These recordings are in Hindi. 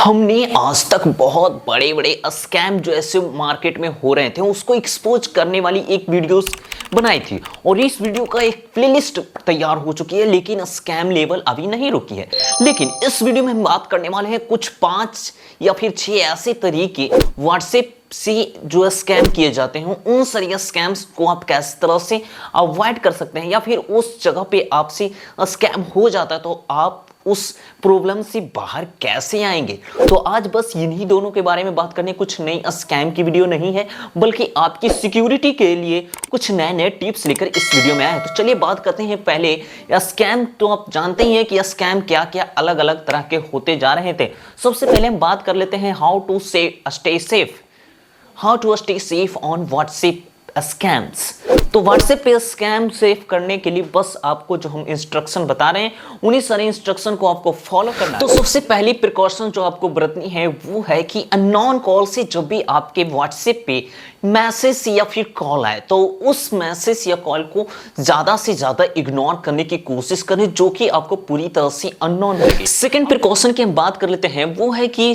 हमने आज तक बहुत बड़े बड़े स्कैम जो ऐसे मार्केट में हो रहे थे उसको एक्सपोज करने वाली एक वीडियोस बनाई थी और इस वीडियो का एक प्लेलिस्ट तैयार हो चुकी है, लेकिन स्कैम लेवल अभी नहीं रुकी है। लेकिन इस वीडियो में हम बात करने वाले हैं कुछ 5 या फिर 6 ऐसे तरीके व्हाट्सएप से जो स्कैम किए जाते हैं उन सारी स्कैम्स को आप किस तरह से अवॉइड कर सकते हैं, या फिर उस जगह पे आपसे स्कैम हो जाता है तो आप उस प्रॉब्लम से बाहर कैसे आएंगे। तो आज बस इन्हीं दोनों के बारे में बात करने, कुछ नई स्कैम की वीडियो नहीं है बल्कि आपकी सिक्योरिटी के लिए कुछ नए नए टिप्स लेकर इस वीडियो में आए हैं। तो चलिए बात करते हैं पहले स्कैम। तो आप जानते ही हैं कि स्कैम क्या क्या अलग अलग तरह के होते जा रहे थे। सबसे पहले हम बात कर लेते हैं how to stay safe on WhatsApp scams. तो व्हाट्सएप पे स्कैम सेफ करने के लिए बस आपको जो हम इंस्ट्रक्शन बता रहे हैं उन्हीं सारे इंस्ट्रक्शन को आपको फॉलो करना है। तो सबसे पहली प्रिकॉशन जो आपको बरतनी है वो है कि अननोन कॉल से जब भी आपके व्हाट्सएप पे मैसेज या फिर कॉल आए तो उस मैसेज या कॉल को ज्यादा से ज्यादा इग्नोर करने की कोशिश करें जो कि आपको पूरी तरह से अननोन लगे। सेकंड प्रिकॉशन की हम बात कर लेते हैं, वो है कि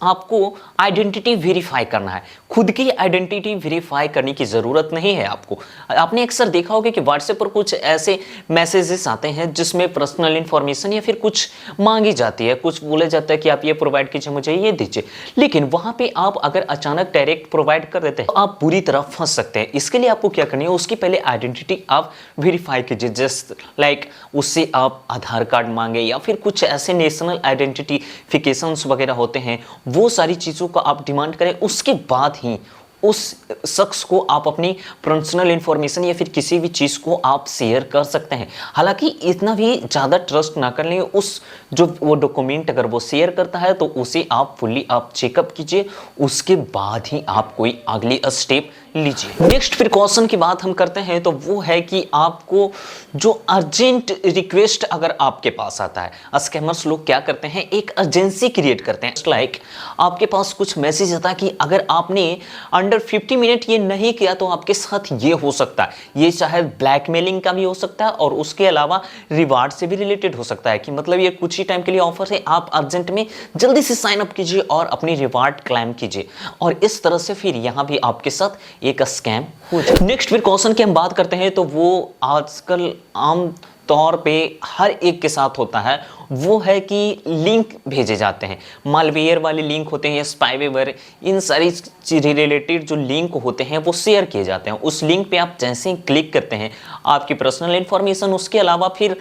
आपको आइडेंटिटी वेरीफाई करना है। खुद की आइडेंटिटी वेरीफाई करने की जरूरत नहीं है आपको। आपने अक्सर देखा होगा कि व्हाट्सएप पर कुछ ऐसे मैसेजेस आते हैं जिसमें पर्सनल इंफॉर्मेशन या फिर कुछ मांगी जाती है, कुछ बोला जाता है कि आप ये प्रोवाइड कीजिए, मुझे ये दीजिए। लेकिन वहां पे आप अगर अचानक डायरेक्ट प्रोवाइड कर देते हैं तो आप पूरी तरह फंस सकते हैं। इसके लिए आपको क्या करनी है, उसकी पहले आइडेंटिटी आप वेरीफाई कीजिए। जस्ट लाइक उससे आप आधार कार्ड मांगे या फिर कुछ ऐसे नेशनल आइडेंटिफिकेशंस वगैरह होते हैं, वो सारी चीज़ों का आप डिमांड करें। उसके बाद ही उस शख्स को आप अपनी पर्सनल इंफॉर्मेशन या फिर किसी भी चीज़ को आप शेयर कर सकते हैं। हालांकि इतना भी ज़्यादा ट्रस्ट ना कर लें। उस जो वो डॉक्यूमेंट अगर वो शेयर करता है तो उसे आप फुल्ली आप चेकअप कीजिए, उसके बाद ही आप कोई अगली स्टेप लीजिए। नेक्स्ट प्रिकॉशन की बात हम करते हैं तो वो है कि आपको जो अर्जेंट रिक्वेस्ट अगर आपके पास आता है, स्कैमर्स लोग क्या करते हैं, एक अर्जेंसी क्रिएट करते हैं। लाइक आपके पास कुछ मैसेज आता है कि अगर आपने अंडर 50 मिनट ये नहीं किया तो आपके साथ ये हो सकता है। ये चाहे ब्लैकमेलिंग का भी हो सकता है और उसके अलावा रिवार्ड से भी रिलेटेड हो सकता है कि मतलब ये कुछ ही टाइम के लिए ऑफर है, आप अर्जेंट में जल्दी से साइन अप कीजिए और अपनी रिवार्ड क्लेम कीजिए। और इस तरह से फिर यहां भी आपके साथ एक स्कैम हो जाए। नेक्स्ट प्रिकॉशन की हम बात करते हैं तो वो आजकल आम तौर पे हर एक के साथ होता है, वो है कि लिंक भेजे जाते हैं। मालवेयर वाले लिंक होते हैं, स्पाईवेयर, इन सारी चीज़ें रिलेटेड जो लिंक होते हैं वो शेयर किए जाते हैं। उस लिंक पे आप जैसे ही क्लिक करते हैं आपकी पर्सनल इंफॉर्मेशन, उसके अलावा फिर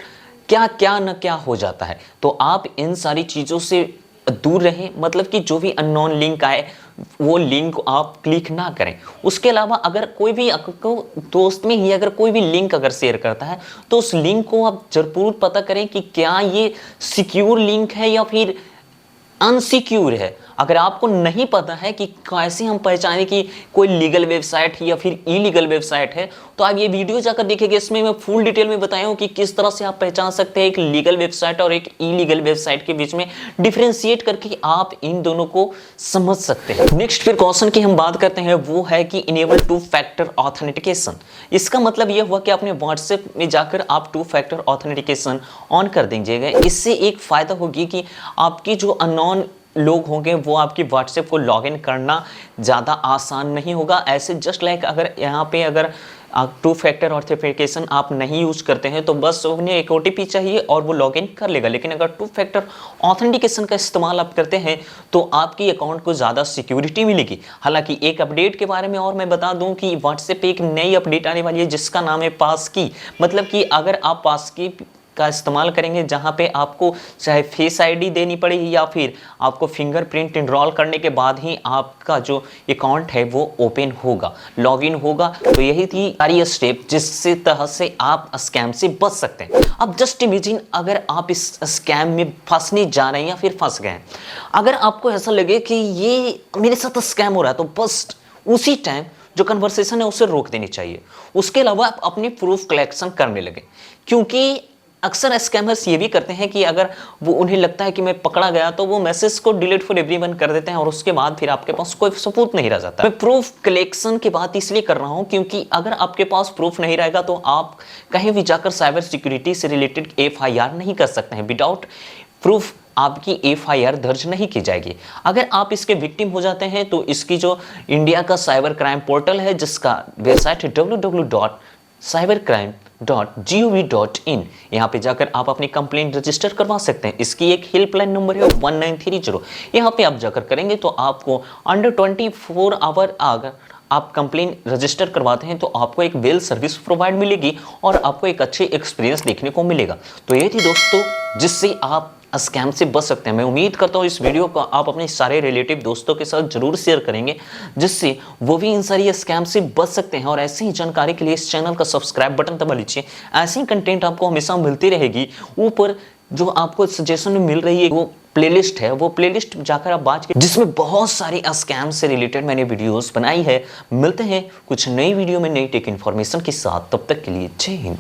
क्या क्या न क्या हो जाता है। तो आप इन सारी चीज़ों से दूर रहें, मतलब कि जो भी अननोन लिंक आए वो लिंक आप क्लिक ना करें। उसके अलावा अगर कोई भी दोस्त में ही अगर कोई भी लिंक अगर शेयर करता है तो उस लिंक को आप जरूर पता करें कि क्या ये सिक्योर लिंक है या फिर अनसिक्योर है। अगर आपको नहीं पता है कि कैसे हम पहचाने कि कोई लीगल वेबसाइट है या फिर इलीगल वेबसाइट है, तो आप ये वीडियो जाकर देखेंगे। इसमें मैं फुल डिटेल में बताया हूँ कि किस तरह से आप पहचान सकते हैं एक लीगल वेबसाइट और एक इलीगल वेबसाइट के बीच में डिफ्रेंशिएट करके आप इन दोनों को समझ सकते हैं। नेक्स्ट प्रिकॉशन की हम बात करते हैं, वो है कि इनेबल 2 फैक्टर ऑथेंटिकेशन। इसका मतलब यह हुआ कि अपने व्हाट्सएप में जाकर आप 2 फैक्टर ऑथेंटिकेशन ऑन कर दीजिएगा। इससे एक फायदा होगी कि आपकी जो अननोन लोग होंगे वो आपकी व्हाट्सएप को लॉगिन करना ज़्यादा आसान नहीं होगा। ऐसे जस्ट लाइक अगर यहाँ पे अगर 2 फैक्टर ऑथेंटिकेशन आप नहीं यूज करते हैं तो बस उन्हें एक OTP चाहिए और वो लॉगिन कर लेगा। लेकिन अगर 2 फैक्टर ऑथेंटिकेशन का इस्तेमाल आप करते हैं तो आपकी अकाउंट को ज़्यादा सिक्योरिटी मिलेगी। हालांकि एक अपडेट के बारे में और मैं बता दूं कि व्हाट्सएप पे एक नई अपडेट आने वाली है जिसका नाम है पासकी। मतलब कि अगर आप पासकी का इस्तेमाल करेंगे जहां पे आपको चाहे फेस आईडी देनी पड़ेगी या फिर आपको फिंगरप्रिंट इनरोल करने के बाद ही आपका जो अकाउंट है वो ओपन होगा, लॉगिन होगा। तो यही थी सारी स्टेप जिससे तरह से आप स्कैम से बच सकते हैं। अब जस्ट इमेजिन अगर आप इस स्कैम में फंसने जा रहे हैं या फिर फंस गए हैं। अगर आपको ऐसा लगे कि ये मेरे साथ स्कैम हो रहा है तो बस उसी टाइम जो कन्वर्सेशन है उसे रोक देनी चाहिए। उसके अलावा आप अपनी प्रूफ कलेक्शन करने लगे, क्योंकि अक्सर स्कैमर्स ये भी करते हैं कि अगर वो उन्हें लगता है कि मैं पकड़ा गया तो वो मैसेज को डिलीट फॉर एवरीवन कर देते हैं और उसके बाद फिर आपके पास कोई सबूत नहीं रह जाता। मैं प्रूफ कलेक्शन की बात इसलिए कर रहा हूं क्योंकि अगर आपके पास प्रूफ नहीं रहेगा तो आप कहीं भी जाकर साइबर सिक्योरिटी से रिलेटेड FIR नहीं कर सकते हैं। विदाउट प्रूफ आपकी FIR दर्ज नहीं की जाएगी। अगर आप इसके विक्टिम हो जाते हैं तो इसकी जो इंडिया का साइबर क्राइम पोर्टल है, जिसका वेबसाइट है www.cybercrime.gov.in, यहाँ पे जाकर आप अपनी कंप्लेंट रजिस्टर करवा सकते हैं। इसकी एक हेल्पलाइन नंबर है 1930। यहाँ पे आप जाकर करेंगे तो आपको अंडर 24 आवर अगर आप कंप्लेन रजिस्टर करवाते हैं तो आपको एक वेल सर्विस प्रोवाइड मिलेगी और आपको एक अच्छी एक्सपीरियंस देखने को मिलेगा। तो ये थी दोस्तों जिससे आप स्कैम से बच सकते हैं। मैं उम्मीद करता हूँ इस वीडियो को आप अपने सारे रिलेटिव दोस्तों के साथ जरूर शेयर करेंगे, जिससे वो भी इन सारी स्कैम से बच सकते हैं। और ऐसी ही जानकारी के लिए इस चैनल का सब्सक्राइब बटन दबा लीजिए। ऐसी कंटेंट आपको हमेशा मिलती रहेगी। ऊपर जो आपको सजेशन में मिल रही है वो प्लेलिस्ट है, वो प्लेलिस्ट जाकर आप बात करें, जिसमें बहुत सारी स्कैम से रिलेटेड मैंने वीडियोस बनाई है। मिलते हैं कुछ नई वीडियो में नई टेक इन्फॉर्मेशन के साथ, तब तक के लिए जय हिंद।